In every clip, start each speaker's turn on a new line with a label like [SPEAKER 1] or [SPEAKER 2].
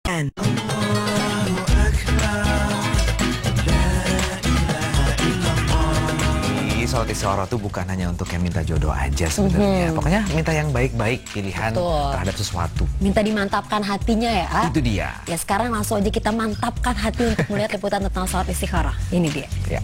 [SPEAKER 1] And
[SPEAKER 2] Sholat istikharah itu bukan hanya untuk yang minta jodoh aja sebenarnya. Pokoknya minta yang baik-baik pilihan terhadap sesuatu.
[SPEAKER 3] Minta dimantapkan hatinya ya.
[SPEAKER 2] Itu dia.
[SPEAKER 3] Ya sekarang langsung aja kita mantapkan hati untuk melihat liputan tentang sholat istikharah. Ini dia.
[SPEAKER 2] Ya.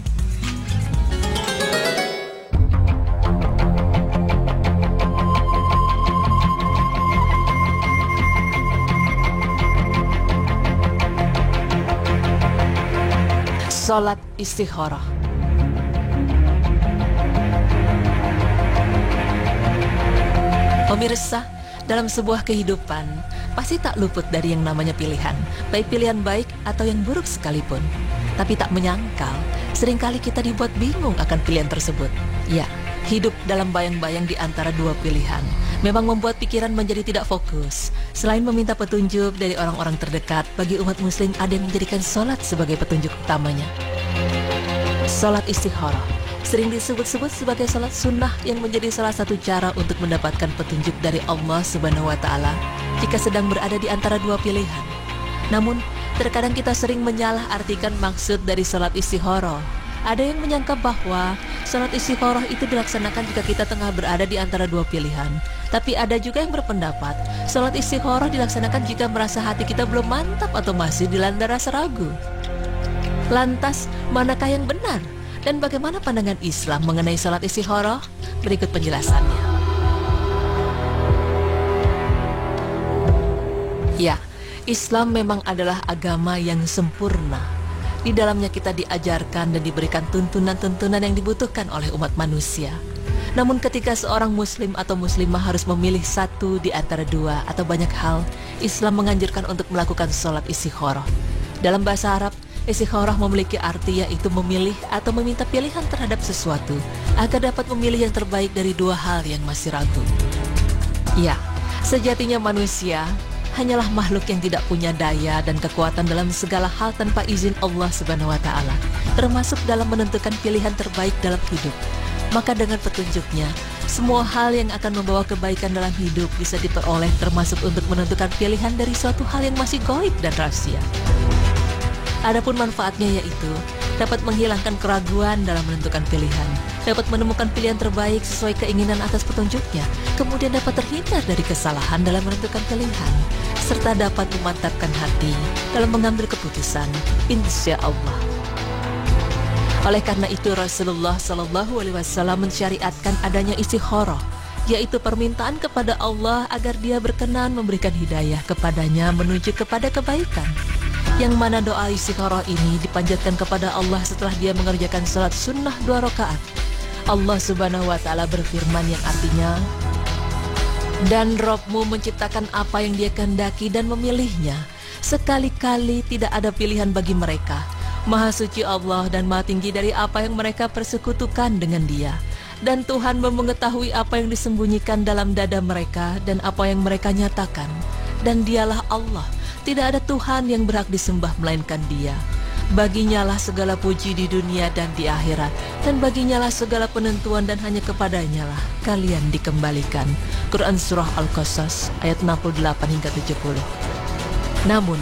[SPEAKER 4] Sholat istikharah. Pemirsa, dalam sebuah kehidupan pasti tak luput dari yang namanya pilihan, baik pilihan baik atau yang buruk sekalipun. Tapi tak menyangkal, seringkali kita dibuat bingung akan pilihan tersebut. Ya, hidup dalam bayang-bayang di antara dua pilihan memang membuat pikiran menjadi tidak fokus. Selain meminta petunjuk dari orang-orang terdekat, bagi umat muslim ada yang menjadikan sholat sebagai petunjuk utamanya. Sholat istikharah sering disebut-sebut sebagai sholat sunnah yang menjadi salah satu cara untuk mendapatkan petunjuk dari Allah Subhanahu wa Ta'ala jika sedang berada di antara dua pilihan. Namun, terkadang kita sering menyalahartikan maksud dari sholat istikharah. Ada yang menyangka bahwa sholat istikharah itu dilaksanakan jika kita tengah berada di antara dua pilihan. Tapi ada juga yang berpendapat sholat istikharah dilaksanakan jika merasa hati kita belum mantap atau masih dilanda rasa ragu. Lantas, manakah yang benar? Dan bagaimana pandangan Islam mengenai sholat istikharah? Berikut penjelasannya. Ya, Islam memang adalah agama yang sempurna. Di dalamnya kita diajarkan dan diberikan tuntunan-tuntunan yang dibutuhkan oleh umat manusia. Namun ketika seorang muslim atau muslimah harus memilih satu di antara dua atau banyak hal, Islam menganjurkan untuk melakukan sholat istikharah. Dalam bahasa Arab, istikharah memiliki arti yaitu memilih atau meminta pilihan terhadap sesuatu agar dapat memilih yang terbaik dari dua hal yang masih ragu. Ya, sejatinya manusia hanyalah makhluk yang tidak punya daya dan kekuatan dalam segala hal tanpa izin Allah Subhanahu wa Ta'ala, termasuk dalam menentukan pilihan terbaik dalam hidup. Maka dengan petunjuknya, semua hal yang akan membawa kebaikan dalam hidup bisa diperoleh, termasuk untuk menentukan pilihan dari suatu hal yang masih gaib dan rahasia. Adapun manfaatnya yaitu dapat menghilangkan keraguan dalam menentukan pilihan, dapat menemukan pilihan terbaik sesuai keinginan atas petunjuknya, kemudian dapat terhindar dari kesalahan dalam menentukan pilihan, serta dapat memantapkan hati dalam mengambil keputusan, insya Allah. Oleh karena itu Rasulullah SAW mensyariatkan adanya istikharah, yaitu permintaan kepada Allah agar Dia berkenan memberikan hidayah kepadanya menuju kepada kebaikan. Yang mana doa istikharah ini dipanjatkan kepada Allah setelah dia mengerjakan salat sunnah 2 rakaat. Allah Subhanahu wa Ta'ala berfirman yang artinya, dan Rabb-mu menciptakan apa yang Dia kehendaki dan memilihnya. Sekali-kali tidak ada pilihan bagi mereka. Maha suci Allah dan maha tinggi dari apa yang mereka persekutukan dengan Dia. Dan Tuhan mengetahui apa yang disembunyikan dalam dada mereka dan apa yang mereka nyatakan. Dan Dialah Allah. Tidak ada Tuhan yang berhak disembah melainkan Dia. Baginyalah segala puji di dunia dan di akhirat, dan baginyalah segala penentuan dan hanya kepadanya lah kalian dikembalikan. Quran Surah Al-Qasas ayat 68 hingga 70. Namun,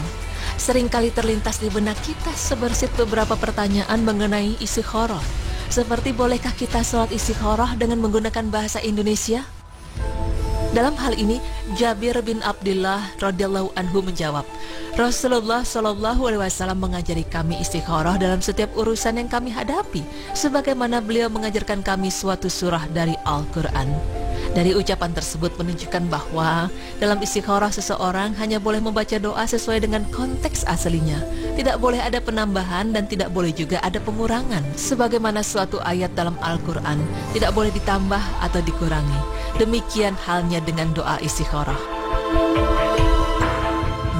[SPEAKER 4] seringkali terlintas di benak kita sebersit beberapa pertanyaan mengenai istikharah. Seperti bolehkah kita sholat istikharah dengan menggunakan bahasa Indonesia? Dalam hal ini, Jabir bin Abdullah radhiyallahu anhu menjawab, Rasulullah SAW mengajari kami istikharah dalam setiap urusan yang kami hadapi, sebagaimana beliau mengajarkan kami suatu surah dari Al-Quran. Dari ucapan tersebut menunjukkan bahwa dalam istikharah seseorang hanya boleh membaca doa sesuai dengan konteks aslinya. Tidak boleh ada penambahan dan tidak boleh juga ada pengurangan. Sebagaimana suatu ayat dalam Al-Quran tidak boleh ditambah atau dikurangi. Demikian halnya dengan doa istikharah.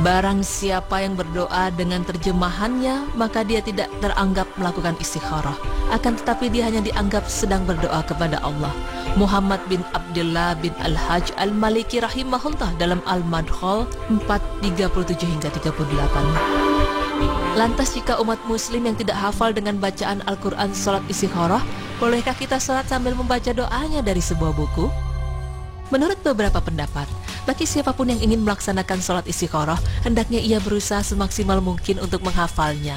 [SPEAKER 4] Barang siapa yang berdoa dengan terjemahannya, maka dia tidak teranggap melakukan istikharah. Akan tetapi dia hanya dianggap sedang berdoa kepada Allah. Muhammad bin Abdullah bin Al-Hajj Al-Maliki rahimahullah dalam Al-Madkhal 4:37 hingga 38. Lantas jika umat muslim yang tidak hafal dengan bacaan Al-Quran salat istikharah, bolehkah kita salat sambil membaca doanya dari sebuah buku? Menurut beberapa pendapat, bagi siapapun yang ingin melaksanakan sholat istikharah, hendaknya ia berusaha semaksimal mungkin untuk menghafalnya.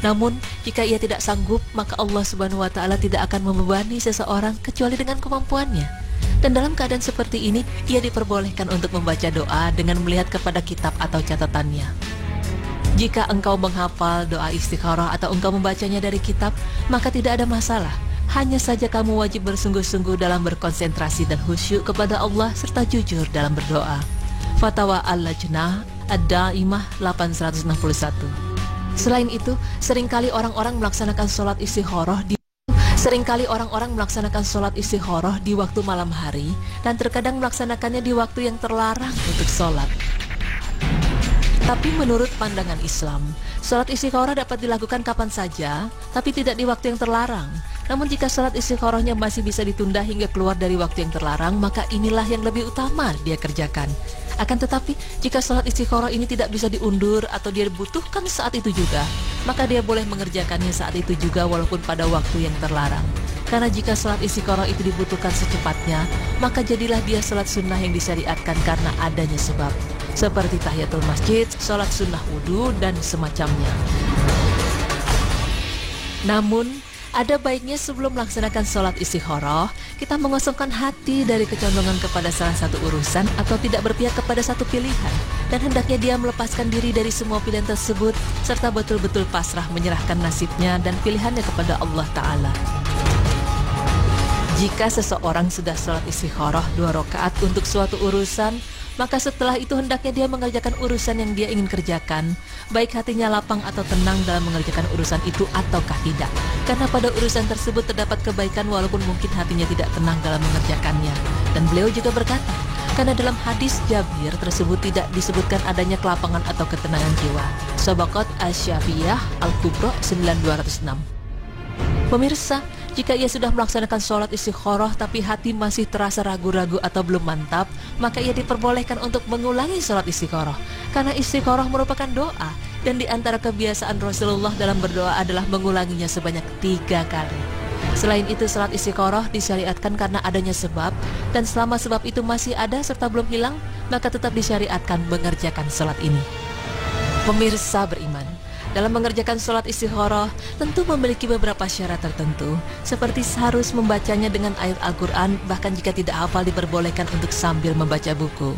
[SPEAKER 4] Namun, jika ia tidak sanggup, maka Allah Subhanahu wa Ta'ala tidak akan membebani seseorang kecuali dengan kemampuannya. Dan dalam keadaan seperti ini, ia diperbolehkan untuk membaca doa dengan melihat kepada kitab atau catatannya. Jika engkau menghafal doa istikharah atau engkau membacanya dari kitab, maka tidak ada masalah. Hanya saja kamu wajib bersungguh-sungguh dalam berkonsentrasi dan khusyuk kepada Allah serta jujur dalam berdoa. Fatwa Al-Lajnah Ad-Daimah 861. Selain itu, seringkali orang-orang melaksanakan sholat istikharah di waktu malam hari dan terkadang melaksanakannya di waktu yang terlarang untuk sholat. Tapi menurut pandangan Islam, sholat istikharah dapat dilakukan kapan saja, tapi tidak di waktu yang terlarang. Namun jika sholat istikharahnya masih bisa ditunda hingga keluar dari waktu yang terlarang, maka inilah yang lebih utama dia kerjakan. Akan tetapi, jika sholat istikharah ini tidak bisa diundur atau dia dibutuhkan saat itu juga, maka dia boleh mengerjakannya saat itu juga walaupun pada waktu yang terlarang. Karena jika sholat istikharah itu dibutuhkan secepatnya, maka jadilah dia sholat sunnah yang disyariatkan karena adanya sebab. Seperti tahiyatul masjid, sholat sunnah wudu, dan semacamnya. Namun, ada baiknya sebelum melaksanakan sholat istikharah, kita mengosongkan hati dari kecondongan kepada salah satu urusan atau tidak berpihak kepada satu pilihan. Dan hendaknya dia melepaskan diri dari semua pilihan tersebut, serta betul-betul pasrah menyerahkan nasibnya dan pilihannya kepada Allah Ta'ala. Jika seseorang sudah sholat istikharah 2 rakaat untuk suatu urusan, maka setelah itu hendaknya dia mengerjakan urusan yang dia ingin kerjakan, baik hatinya lapang atau tenang dalam mengerjakan urusan itu ataukah tidak. Karena pada urusan tersebut terdapat kebaikan walaupun mungkin hatinya tidak tenang dalam mengerjakannya. Dan beliau juga berkata, karena dalam hadis Jabir tersebut tidak disebutkan adanya kelapangan atau ketenangan jiwa. Sabaqat Asy-Syafiyah Al-Kubra 9206. Pemirsa, jika ia sudah melaksanakan sholat istikharah tapi hati masih terasa ragu-ragu atau belum mantap, maka ia diperbolehkan untuk mengulangi sholat istikharah. Karena istikharah merupakan doa, dan di antara kebiasaan Rasulullah dalam berdoa adalah mengulanginya sebanyak 3 kali. Selain itu, sholat istikharah disyariatkan karena adanya sebab, dan selama sebab itu masih ada serta belum hilang, maka tetap disyariatkan mengerjakan sholat ini. Pemirsa beriman, dalam mengerjakan sholat istikharah tentu memiliki beberapa syarat tertentu, seperti harus membacanya dengan ayat Al-Quran, bahkan jika tidak hafal diperbolehkan untuk sambil membaca buku.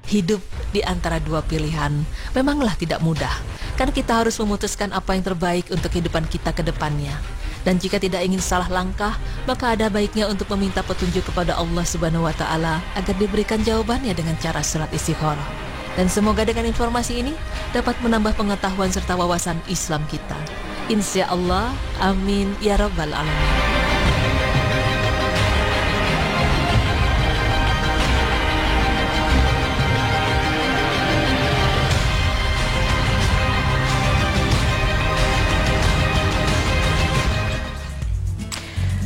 [SPEAKER 4] Hidup di antara 2 pilihan memanglah tidak mudah, karena kita harus memutuskan apa yang terbaik untuk kehidupan kita ke depannya. Dan jika tidak ingin salah langkah, maka ada baiknya untuk meminta petunjuk kepada Allah Subhanahu wa Ta'ala agar diberikan jawabannya dengan cara sholat istikharah. Dan semoga dengan informasi ini dapat menambah pengetahuan serta wawasan Islam kita. Insya Allah, amin ya rabbal alamin.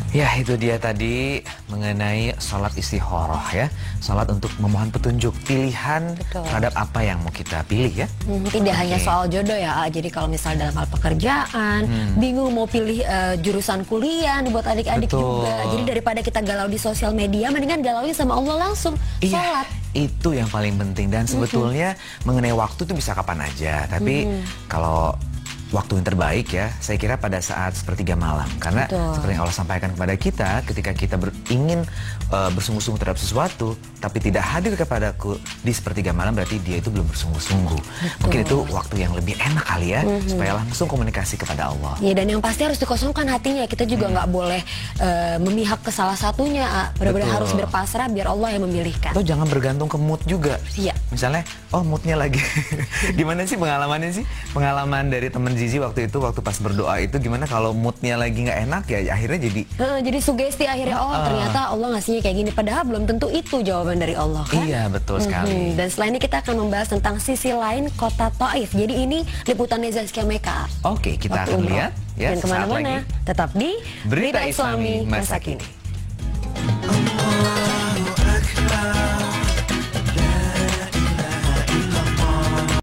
[SPEAKER 2] Ya, itu dia tadi mengenai sholat istikharah ya. Sholat untuk memohon petunjuk, pilihan terhadap apa yang mau kita pilih ya.
[SPEAKER 3] Tidak hanya soal jodoh ya. Jadi kalau misal dalam hal pekerjaan, bingung mau pilih jurusan kuliah buat adik-adik juga. Jadi daripada kita galau di sosial media, mendingan galauin sama Allah langsung. Sholat.
[SPEAKER 2] Itu yang paling penting. Dan sebetulnya mengenai waktu itu bisa kapan aja. Tapi kalau waktu yang terbaik ya, saya kira pada saat sepertiga malam. Karena seperti yang Allah sampaikan kepada kita, ketika kita ingin bersungguh-sungguh terhadap sesuatu, tapi tidak hadir kepadaku di sepertiga malam, berarti dia itu belum bersungguh-sungguh. Mungkin itu waktu yang lebih enak kali ya, supaya langsung komunikasi kepada Allah.
[SPEAKER 3] Ya, dan yang pasti harus dikosongkan hatinya. Kita juga nggak boleh memihak ke salah satunya. Benar-benar harus berpasrah biar Allah yang memilihkan.
[SPEAKER 2] Atau jangan bergantung ke mood juga.
[SPEAKER 3] Iya.
[SPEAKER 2] Misalnya, oh moodnya lagi. Gimana sih pengalamannya sih? Pengalaman dari teman Zizi waktu itu, waktu pas berdoa itu gimana kalau moodnya lagi nggak enak ya akhirnya jadi
[SPEAKER 3] sugesti akhirnya, ternyata Allah ngasihnya kayak gini, padahal belum tentu itu jawaban dari Allah kan?
[SPEAKER 2] Iya, betul sekali.
[SPEAKER 3] Dan setelah ini kita akan membahas tentang sisi lain kota Taif. Jadi ini liputannya Zaskia Meka.
[SPEAKER 2] Oke, kita akan lihat ya.
[SPEAKER 3] Dan kemana-mana tetap di
[SPEAKER 2] Berita Islami Masa Kini.